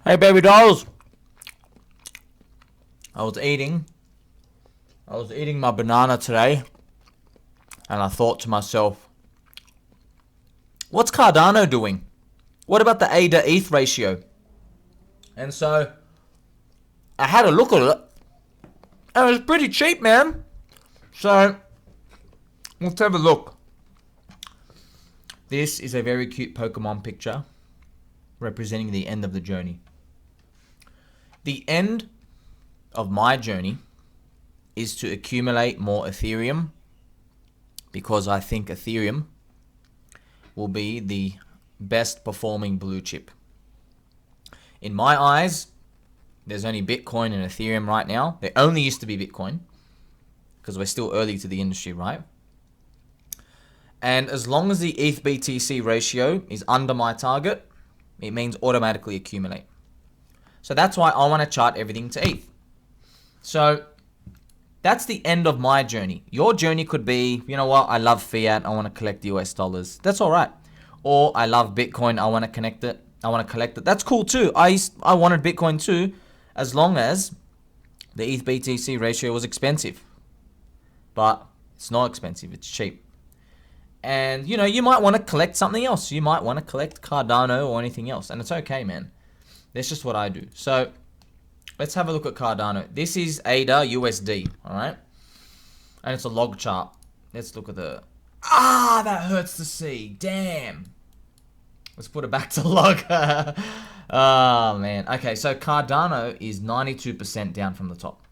Hey, baby dolls. I was eating my banana today, and I thought to myself, what's Cardano doing? What about the ADA ETH ratio? And so I had a look at it, and it was pretty cheap, man. So let's have a look. This is a very cute Pokemon picture representing the end of the journey. The end of my journey is to accumulate more Ethereum, because I think Ethereum will be the best performing blue chip. In my eyes, there's only Bitcoin and Ethereum right now. There only used to be Bitcoin, because we're still early to the industry, right? And as long as the ETH BTC ratio is under my target, it means automatically accumulate. So that's why I want to chart everything to ETH. So that's the end of my journey. Your journey could be, you know what, I love fiat, I want to collect US dollars. That's all right. Or I love Bitcoin, I want to connect it. I want to collect it. That's cool too. I wanted Bitcoin too, as long as the ETH BTC ratio was expensive. But it's not expensive, it's cheap. And you know, you might want to collect something else. You might want to collect Cardano or anything else, and it's okay, man. That's just what I do. So let's have a look at Cardano. This is ADA USD, all right? And it's a log chart. Let's look at the... that hurts to see. Damn. Let's put it back to log. Oh, man. Okay, so Cardano is 92% down from the top.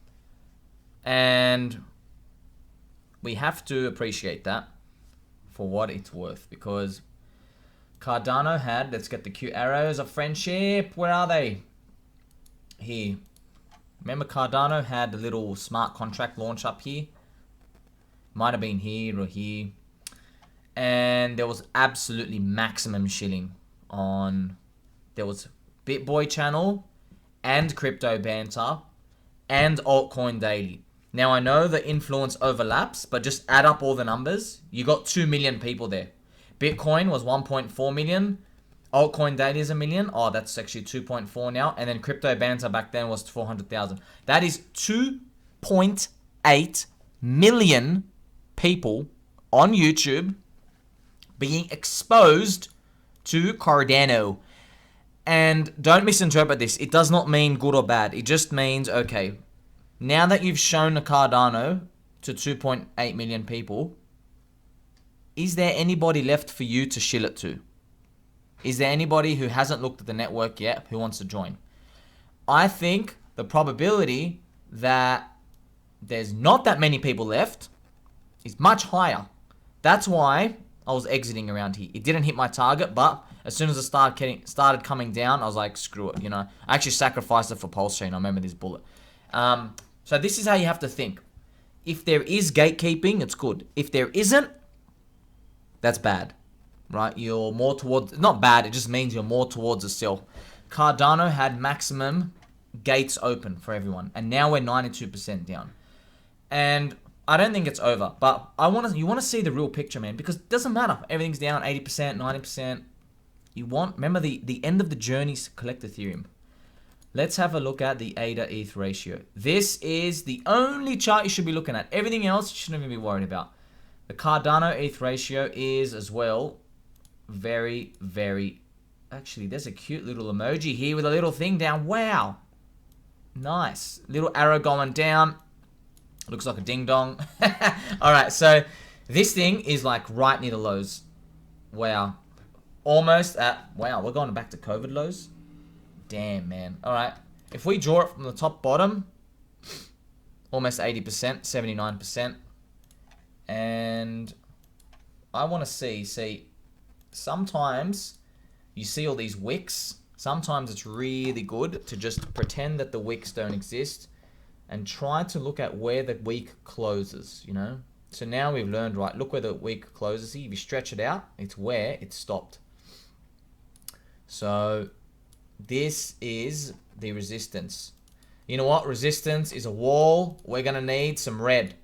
And we have to appreciate that for what it's worth, because Cardano had, let's get the cute arrows of friendship. Where are they? Here. Remember Cardano had the little smart contract launch up here? Might have been here or here. And there was absolutely maximum shilling on... There was BitBoy channel and Crypto Banter and Altcoin Daily. Now I know the influence overlaps, but just add up all the numbers. You got 2 million people there. Bitcoin was 1.4 million. Altcoin Daily is 1 million. Oh, that's actually 2.4 now. And then Crypto Banter back then was 400,000. That is 2.8 million people on YouTube being exposed to Cardano. And don't misinterpret this. It does not mean good or bad. It just means, okay, now that you've shown the Cardano to 2.8 million people, is there anybody left for you to shill it to? Is there anybody who hasn't looked at the network yet who wants to join? I think the probability that there's not that many people left is much higher. That's why I was exiting around here. It didn't hit my target, but as soon as it started coming down, I was like, screw it, you know. I actually sacrificed it for Pouncing. I remember this bullet. So this is how you have to think. If there is gatekeeping, it's good. If there isn't, that's bad, right? You're more towards, not bad, it just means you're more towards the sell. Cardano had maximum gates open for everyone, and now we're 92% down. And I don't think it's over, but you want to see the real picture, man, because it doesn't matter. Everything's down 80%, 90%. Remember the end of the journey is collect Ethereum. Let's have a look at the ADA ETH ratio. This is the only chart you should be looking at. Everything else you shouldn't even be worried about. The Cardano ETH ratio is as well very, very... Actually, there's a cute little emoji here with a little thing down. Wow. Nice. Little arrow going down. Looks like a ding-dong. Alright, so this thing is like right near the lows. Wow. Almost at... Wow, we're going back to COVID lows. Damn, man. Alright. If we draw it from the top bottom, almost 80%, 79%. And I want to see, sometimes you see all these wicks. Sometimes it's really good to just pretend that the wicks don't exist and try to look at where the week closes, you know. So now we've learned, right, look where the week closes. If you stretch it out, it's where it stopped. So this is the resistance. You know what? Resistance is a wall. We're going to need some red.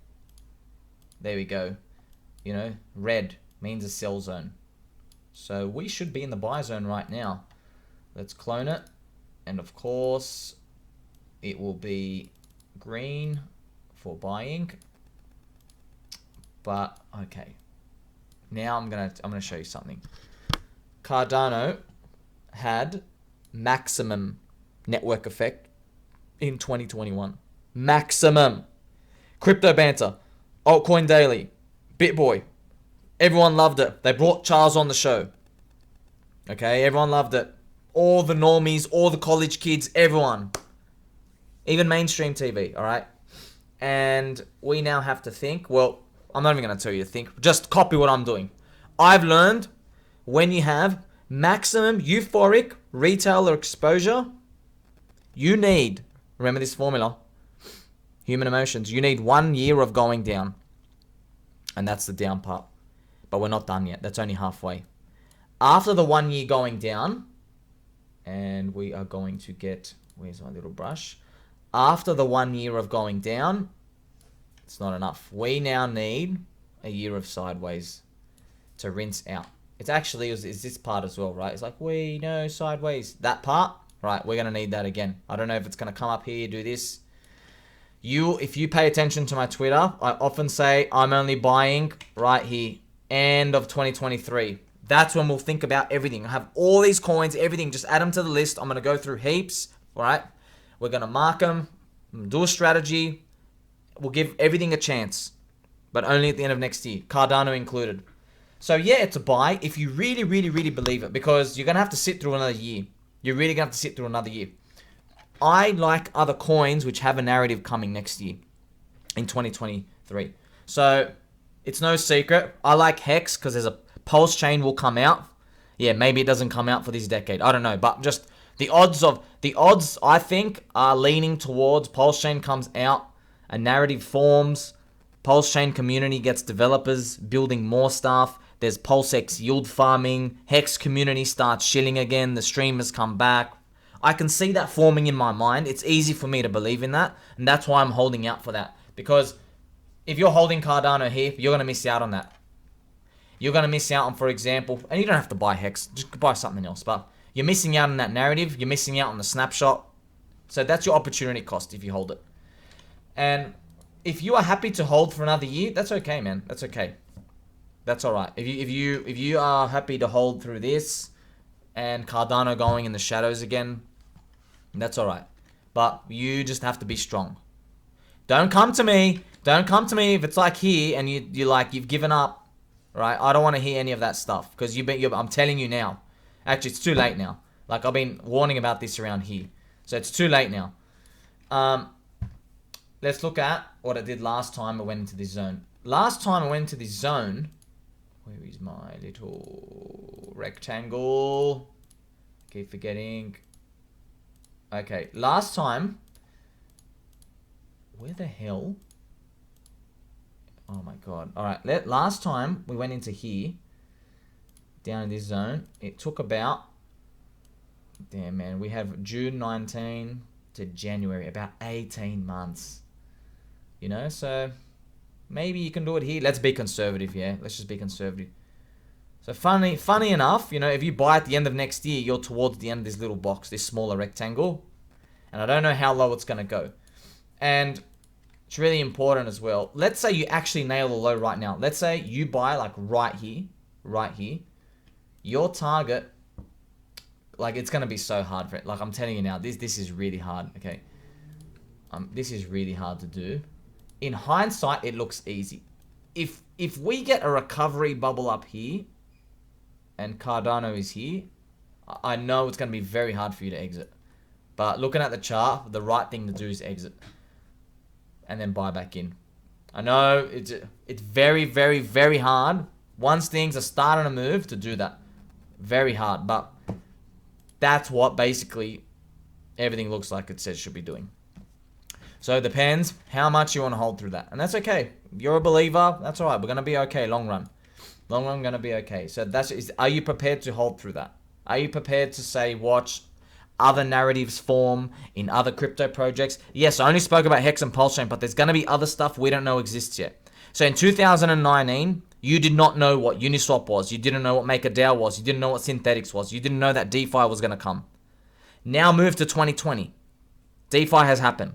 There we go. You know, red means a sell zone. So we should be in the buy zone right now. Let's clone it. And of course, it will be green for buying. But okay. Now I'm gonna show you something. Cardano had maximum network effect in 2021. Maximum. Crypto Banter, Altcoin Daily, BitBoy. Everyone loved it. They brought Charles on the show. Okay, everyone loved it. All the normies, all the college kids, everyone. Even mainstream TV, alright? And we now have to think, well, I'm not even going to tell you to think. Just copy what I'm doing. I've learned when you have maximum euphoric retailer exposure, you need, remember this formula, human emotions, you need 1 year of going down. And that's the down part. But we're not done yet. That's only halfway. After the 1 year going down, and we are going to get, where's my little brush? After the 1 year of going down, it's not enough. We now need a year of sideways to rinse out. It's actually, is this part as well, right? It's like, we know sideways. That part, right, we're going to need that again. I don't know if it's going to come up here, do this. If you pay attention to my Twitter, I often say I'm only buying right here, end of 2023. That's when we'll think about everything. I have all these coins, everything, just add them to the list. I'm going to go through heaps, all right? We're going to mark them, do a strategy. We'll give everything a chance, but only at the end of next year, Cardano included. So yeah, it's a buy if you really, really, really believe it, because you're going to have to sit through another year. You're really going to have to sit through another year. I like other coins which have a narrative coming next year in 2023. So it's no secret. I like Hex because there's a Pulse chain will come out. Yeah, maybe it doesn't come out for this decade. I don't know, but just the odds I think are leaning towards Pulse chain comes out, a narrative forms, Pulse chain community gets developers building more stuff. There's PulseX yield farming, Hex community starts shilling again, the streamers come back. I can see that forming in my mind. It's easy for me to believe in that, and that's why I'm holding out for that. Because if you're holding Cardano here, you're going to miss out on that. You're going to miss out on, for example, and you don't have to buy Hex, just buy something else, but you're missing out on that narrative, you're missing out on the snapshot. So that's your opportunity cost if you hold it. And if you are happy to hold for another year, that's okay, man. That's okay. That's all right. If you are happy to hold through this and Cardano going in the shadows again, that's all right. But you just have to be strong. Don't come to me. Don't come to me if it's like here and you've given up. Right? I don't want to hear any of that stuff because I'm telling you now. Actually, it's too late now. Like, I've been warning about this around here. So it's too late now. Let's look at what I did last time I went into this zone. Last time I went into this zone, where is my little rectangle? Keep forgetting. Okay, last time, where the hell? Oh my god. Alright, last time we went into here, down in this zone, it took about, damn man, we have June 19 to January, about 18 months. You know, so maybe you can do it here. Let's be conservative, yeah? Let's just be conservative. So funny enough, you know, if you buy at the end of next year, you're towards the end of this little box, this smaller rectangle. And I don't know how low it's going to go. And it's really important as well. Let's say you actually nail the low right now. Let's say you buy like right here. Your target, like it's going to be so hard for it. Like I'm telling you now, this is really hard, okay? This is really hard to do. In hindsight, it looks easy. If we get a recovery bubble up here and Cardano is here, I know it's going to be very hard for you to exit. But looking at the chart, the right thing to do is exit. And then buy back in. I know it's very, very, very hard. Once things are starting to move, to do that. Very hard. But that's what basically everything looks like it says should be doing. So it depends how much you want to hold through that. And that's okay. If you're a believer, that's all right. We're going to be okay long run. Long run going to be okay. So are you prepared to hold through that? Are you prepared to say, watch other narratives form in other crypto projects? Yes, I only spoke about Hex and Pulse Chain, but there's going to be other stuff we don't know exists yet. So in 2019, you did not know what Uniswap was. You didn't know what MakerDAO was. You didn't know what Synthetics was. You didn't know that DeFi was going to come. Now move to 2020. DeFi has happened.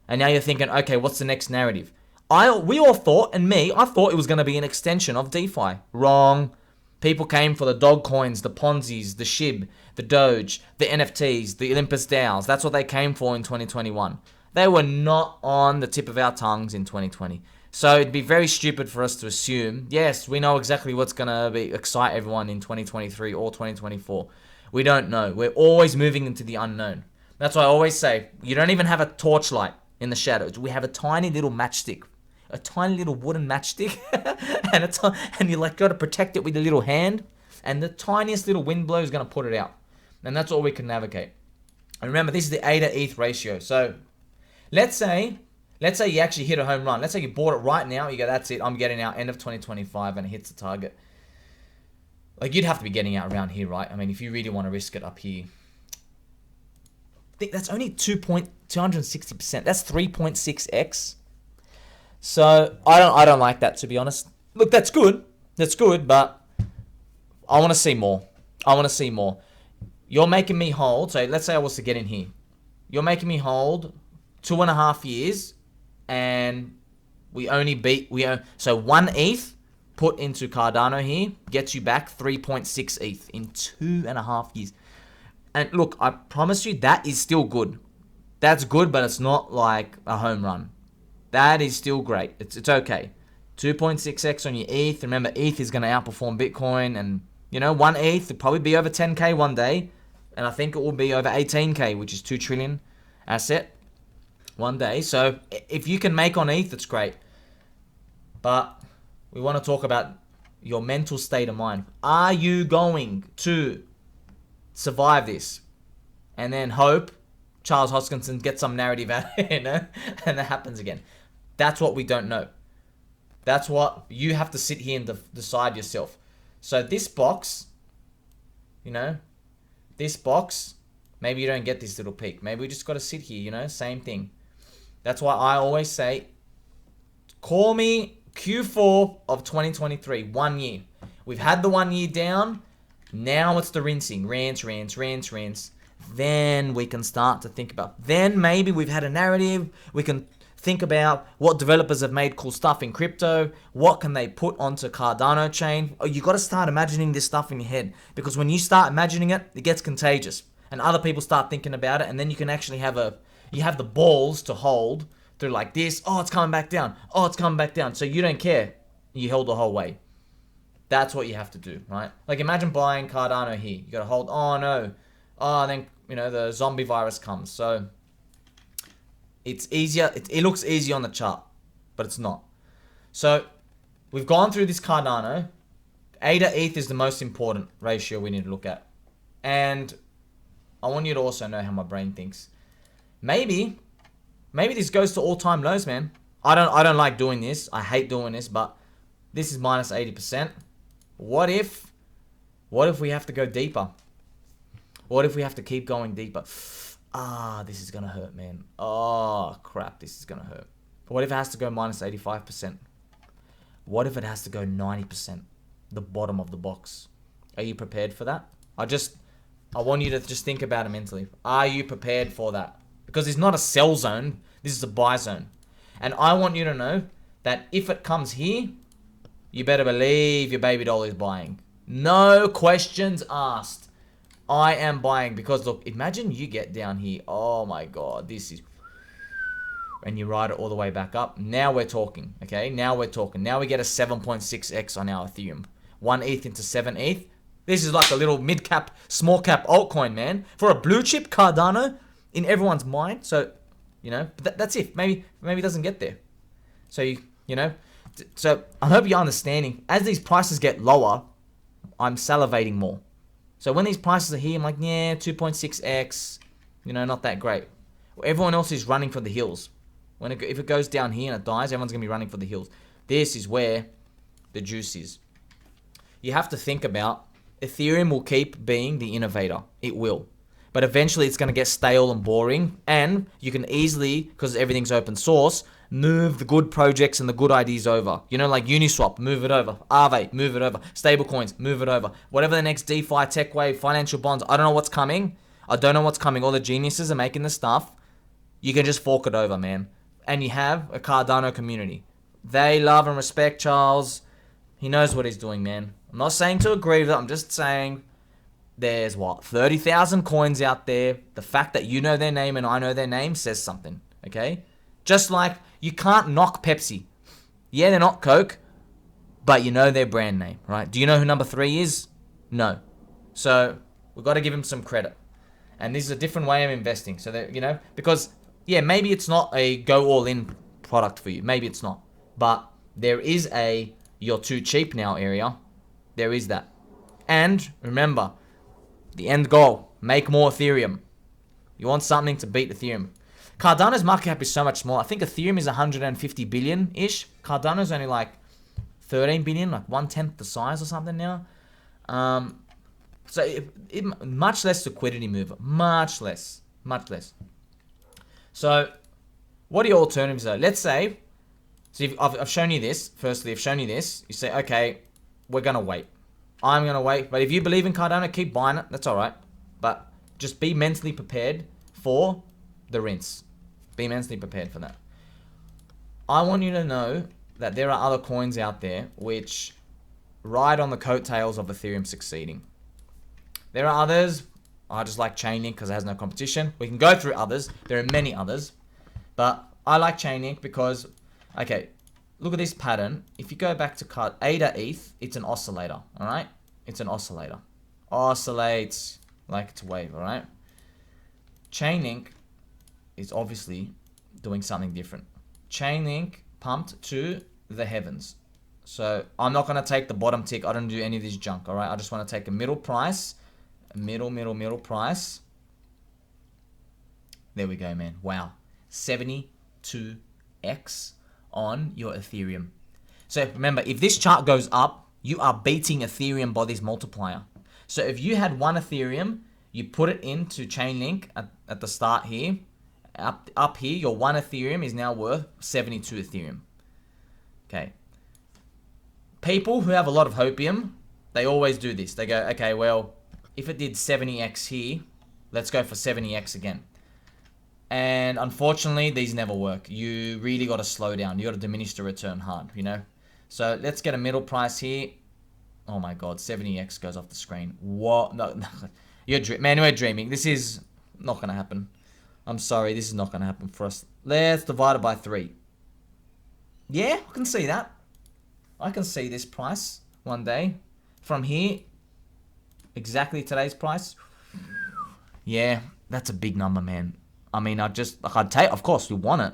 And now you're thinking, okay, what's the next narrative? We all thought, and I thought it was going to be an extension of DeFi. Wrong. People came for the dog coins, the Ponzi's, the SHIB, the Doge, the NFTs, the Olympus DAOs. That's what they came for in 2021. They were not on the tip of our tongues in 2020. So it'd be very stupid for us to assume, yes, we know exactly what's going to excite everyone in 2023 or 2024. We don't know. We're always moving into the unknown. That's why I always say, you don't even have a torchlight in the shadows. We have a tiny little matchstick. A tiny little wooden matchstick. and you got to protect it with a little hand. And the tiniest little wind blow is going to put it out. And that's all we can navigate. And remember, this is the A to ETH ratio. So let's say you actually hit a home run. Let's say you bought it right now. You go, that's it. I'm getting out end of 2025 and it hits the target. Like, you'd have to be getting out around here, right? I mean, if you really want to risk it up here. I think that's only 260%. That's 3.6x. So I don't like that, to be honest. Look, that's good. That's good, but I want to see more. I want to see more. You're making me hold. So let's say I was to get in here. You're making me hold 2.5 years, and so 1 ETH put into Cardano here gets you back 3.6 ETH in 2.5 years. And look, I promise you that is still good. That's good, but it's not like a home run. That is still great. It's okay. 2.6x on your ETH. Remember, ETH is going to outperform Bitcoin. And, 1 ETH will probably be over 10K one day. And I think it will be over 18K, which is 2 trillion asset one day. So if you can make on ETH, that's great. But we want to talk about your mental state of mind. Are you going to survive this and then hope Charles Hoskinson gets some narrative out, and that happens again? That's what we don't know. That's what you have to sit here and decide yourself. So this box, maybe you don't get this little peak. Maybe we just got to sit here, same thing. That's why I always say, call me Q4 of 2023, 1 year. We've had the 1 year down. Now it's the rinsing. Rinse. Then we can start to think about. Then maybe we've had a narrative. We can think about what developers have made cool stuff in crypto. What can they put onto Cardano chain? You got to start imagining this stuff in your head, because when you start imagining it, it gets contagious, and other people start thinking about it, and then you can actually have the balls to hold through like this. Oh, it's coming back down. Oh, it's coming back down. So you don't care. You held the whole way. That's what you have to do, right? Like, imagine buying Cardano here. You got to hold. Oh no. Oh, then the zombie virus comes. So it's easier. It looks easy on the chart, but it's not. So we've gone through this Cardano. A to ETH is the most important ratio we need to look at. And I want you to also know how my brain thinks. Maybe this goes to all-time lows, man. I don't like doing this. I hate doing this, but this is minus 80%. What if we have to go deeper? What if we have to keep going deeper? This is going to hurt, man. Oh, crap. This is going to hurt. What if it has to go minus 85%? What if it has to go 90%? The bottom of the box. Are you prepared for that? I want you to just think about it mentally. Are you prepared for that? Because it's not a sell zone. This is a buy zone. And I want you to know that if it comes here, you better believe your baby doll is buying. No questions asked. I am buying, because look, imagine you get down here. Oh my God, this is... And you ride it all the way back up. Now we're talking, okay? Now we're talking. Now we get a 7.6x on our Ethereum. 1 ETH into 7 ETH. This is like a little mid-cap, small-cap altcoin, man. For a blue-chip Cardano in everyone's mind. So, but that's it. Maybe it doesn't get there. So, So I hope you're understanding. As these prices get lower, I'm salivating more. So when these prices are here, I'm like, yeah, 2.6x, not that great. Everyone else is running for the hills. If it goes down here and it dies, everyone's going to be running for the hills. This is where the juice is. You have to think about, Ethereum will keep being the innovator. It will. But eventually it's going to get stale and boring. And you can easily, because everything's open source, move the good projects and the good ideas over. Like Uniswap, move it over. Aave, move it over. Stablecoins, move it over. Whatever the next DeFi, tech wave, financial bonds, I don't know what's coming. I don't know what's coming. All the geniuses are making the stuff. You can just fork it over, man. And you have a Cardano community. They love and respect Charles. He knows what he's doing, man. I'm not saying to agree with it. I'm just saying there's, 30,000 coins out there. The fact that you know their name and I know their name says something, okay? Just like you can't knock Pepsi. Yeah, they're not Coke, but you know their brand name, right? Do you know who number 3 is? No. So we've got to give him some credit. And this is a different way of investing. So that, because, yeah, maybe it's not a go all in product for you. Maybe it's not. But there is a you're too cheap now area. There is that. And remember, the end goal, make more Ethereum. You want something to beat Ethereum. Cardano's market cap is so much smaller. I think Ethereum is 150 billion-ish. Cardano's only like 13 billion, like 1/10 the size or something now. So much less liquidity mover. Much less. So what are your alternatives though? Let's say, so I've shown you this. Firstly, I've shown you this. You say, okay, we're going to wait. I'm going to wait. But if you believe in Cardano, keep buying it. That's all right. But just be mentally prepared for the rinse. Be mentally prepared for that. I want you to know that there are other coins out there which ride on the coattails of Ethereum succeeding. There are others. I just like ChainLink because it has no competition. We can go through others. There are many others. But I like ChainLink because, okay, look at this pattern. If you go back to ADA ETH, it's an oscillator, all right? It's an oscillator. Oscillates like it's a wave, all right? ChainLink is obviously doing something different. ChainLink pumped to the heavens. So I'm not going to take the bottom tick. I don't do any of this junk, all right? I just want to take a middle price. Middle price. There we go, man. Wow. 72x on your Ethereum. So remember, if this chart goes up, you are beating Ethereum by this multiplier. So if you had 1 Ethereum, you put it into ChainLink at the start here, up here, your 1 Ethereum is now worth 72 Ethereum. Okay. People who have a lot of hopium, they always do this. They go, okay, well, if it did 70x here, let's go for 70x again. And unfortunately, these never work. You really got to slow down. You got to diminish the return hard, So let's get a middle price here. Oh my God, 70x goes off the screen. What? No. Man, we're dreaming. This is not going to happen. I'm sorry, this is not going to happen for us. Let's divide it by 3. Yeah, I can see that. I can see this price one day. From here, exactly today's price. Yeah, that's a big number, man. I mean, I'd take, of course, we want it.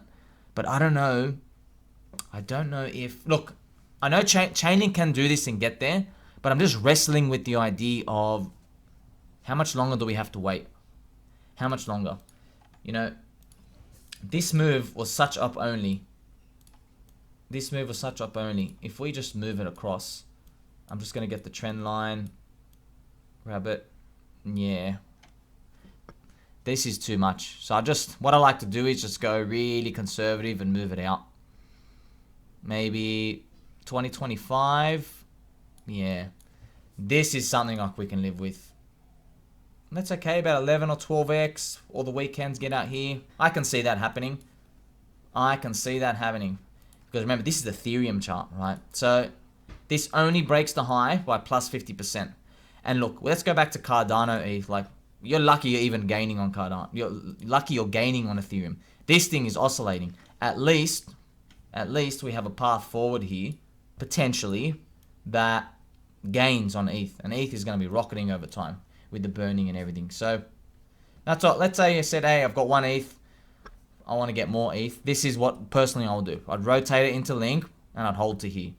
But I don't know. I don't know if, look, I know ChainLink can do this and get there. But I'm just wrestling with the idea of how much longer do we have to wait? How much longer? This move was such up only. If we just move it across, I'm just going to get the trend line. Grab it. Yeah. This is too much. So what I like to do is just go really conservative and move it out. Maybe 2025. Yeah. This is something like we can live with. That's okay, about 11 or 12x. All the weekends get out here. I can see that happening. Because remember, this is the Ethereum chart, right? So this only breaks the high by plus 50%. And look, let's go back to Cardano ETH. Like, you're lucky you're even gaining on Cardano. You're lucky you're gaining on Ethereum. This thing is oscillating. At least we have a path forward here, potentially, that gains on ETH. And ETH is going to be rocketing over time with the burning and everything. So that's all. Let's say you said, hey, I've got 1 ETH. I want to get more ETH. This is what personally I'll do. I'd rotate it into Link and I'd hold to here.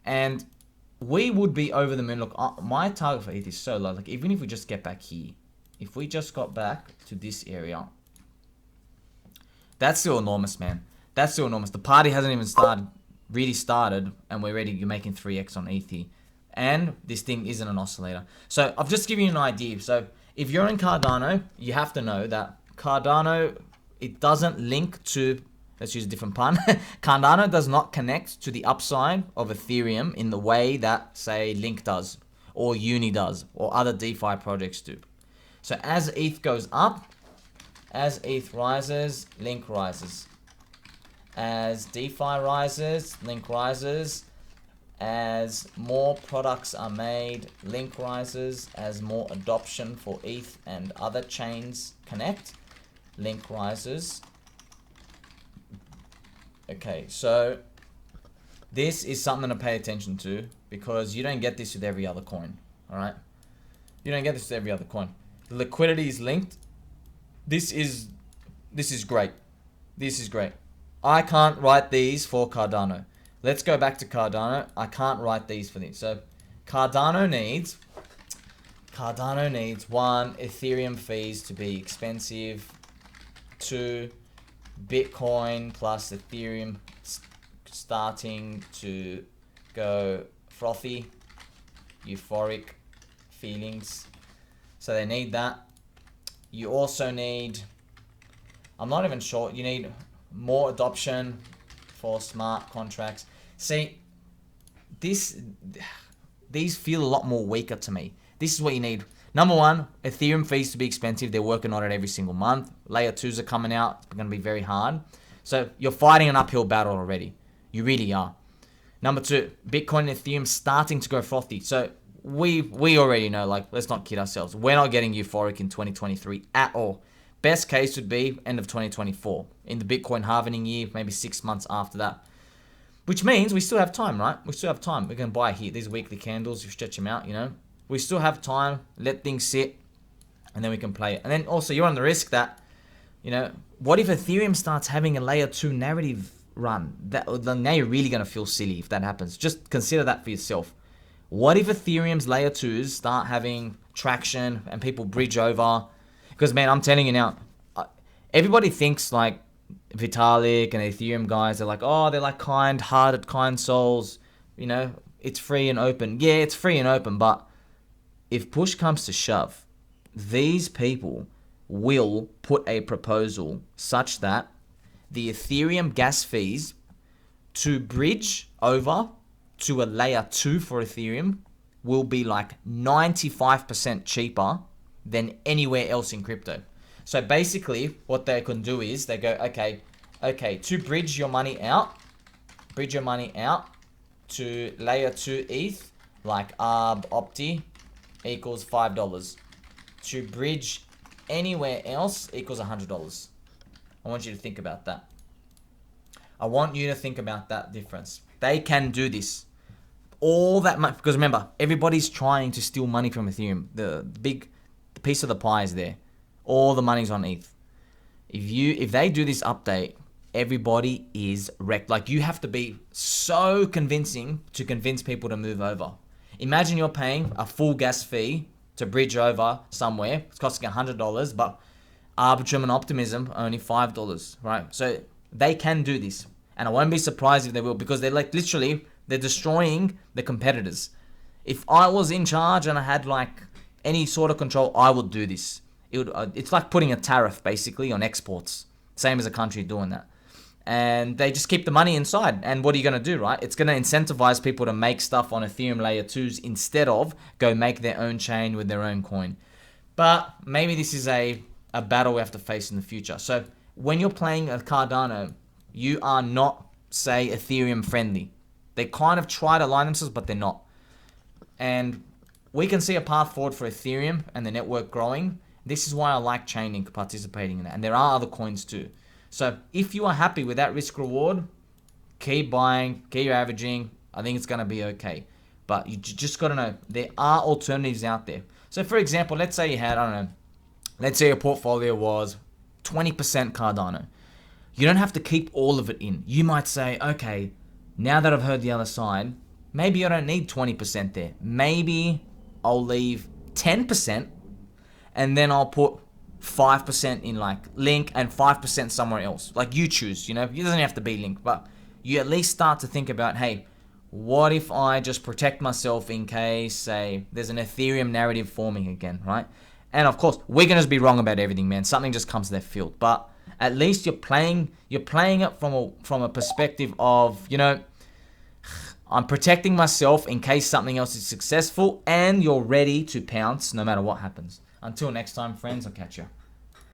And we would be over the moon. Look, my target for ETH is so low. Like, even if we just get back here, if we just got back to this area, that's still enormous, man. That's still enormous. The party hasn't even really started, and you're making 3x on ETH here. And this thing isn't an oscillator. So I've just given you an idea. So if you're in Cardano, you have to know that Cardano, it doesn't link to, let's use a different pun. Cardano does not connect to the upside of Ethereum in the way that, say, Link does, or Uni does, or other DeFi projects do. So as ETH goes up, as ETH rises, Link rises. As DeFi rises, Link rises. As more products are made, Link rises. As more adoption for ETH and other chains connect, Link rises. Okay, so this is something to pay attention to because you don't get this with every other coin, all right? You don't get this with every other coin. The liquidity is linked. This is great. This is great. I can't write these for Cardano. Let's go back to Cardano. I can't write these for these. So Cardano needs 1, Ethereum fees to be expensive. 2, Bitcoin plus Ethereum starting to go frothy, euphoric feelings. So they need that. You also need, I'm not even sure, you need more adoption for smart contracts. See, these feel a lot more weaker to me. This is what you need. Number 1, Ethereum fees to be expensive. They're working on it every single month. Layer 2s are coming out. It's going to be very hard. So you're fighting an uphill battle already. You really are. Number 2, Bitcoin and Ethereum starting to go frothy. So we already know, like, let's not kid ourselves. We're not getting euphoric in 2023 at all. Best case would be end of 2024. In the Bitcoin halving year, maybe 6 months after that. Which means we still have time, right? We still have time. We can buy here. These weekly candles, you stretch them out, you know. We still have time. Let things sit. And then we can play it. And then also you're on the risk that, you know, what if Ethereum starts having a layer 2 narrative run? Now you're really going to feel silly if that happens. Just consider that for yourself. What if Ethereum's layer 2s start having traction and people bridge over? Because, man, I'm telling you now, everybody thinks like Vitalik and Ethereum guys are like, oh, they're like kind-hearted, kind souls. You know, it's free and open. Yeah, it's free and open, but if push comes to shove, these people will put a proposal such that the Ethereum gas fees to bridge over to a layer 2 for Ethereum will be like 95% cheaper than anywhere else in crypto. So basically what they can do is they go, okay, to bridge your money out to layer 2 ETH, like ARB, Opti, equals $5. To bridge anywhere else equals $100. I want you to think about that. I want you to think about that difference. They can do this. All that money, because remember, everybody's trying to steal money from Ethereum. The piece of the pie is there. All the money's on ETH. If they do this update, everybody is wrecked. Like, you have to be so convincing to convince people to move over. Imagine you're paying a full gas fee to bridge over somewhere. It's costing $100, but Arbitrum and Optimism only $5, right? So they can do this. And I won't be surprised if they will, because they're like literally, they're destroying the competitors. If I was in charge and I had like any sort of control, I would do this. It's like putting a tariff basically on exports. Same as a country doing that. And they just keep the money inside. And what are you going to do, right? It's going to incentivize people to make stuff on Ethereum layer 2s instead of go make their own chain with their own coin. But maybe this is a battle we have to face in the future. So when you're playing a Cardano, you are not, say, Ethereum friendly. They kind of try to align themselves, but they're not. And we can see a path forward for Ethereum and the network growing. This is why I like ChainLink participating in that. And there are other coins too. So if you are happy with that risk reward, keep buying, keep averaging. I think it's going to be okay. But you just got to know there are alternatives out there. So for example, let's say you had, I don't know, let's say your portfolio was 20% Cardano. You don't have to keep all of it in. You might say, okay, now that I've heard the other side, maybe I don't need 20% there. Maybe I'll leave 10% and then I'll put 5% in like Link and 5% somewhere else. Like you choose, you know, it doesn't have to be Link, but you at least start to think about, hey, what if I just protect myself in case, say, there's an Ethereum narrative forming again, right? And of course, we're gonna be wrong about everything, man. Something just comes to left field, but at least you're playing it from a perspective of, you know, I'm protecting myself in case something else is successful, and you're ready to pounce no matter what happens. Until next time, friends, I'll catch you.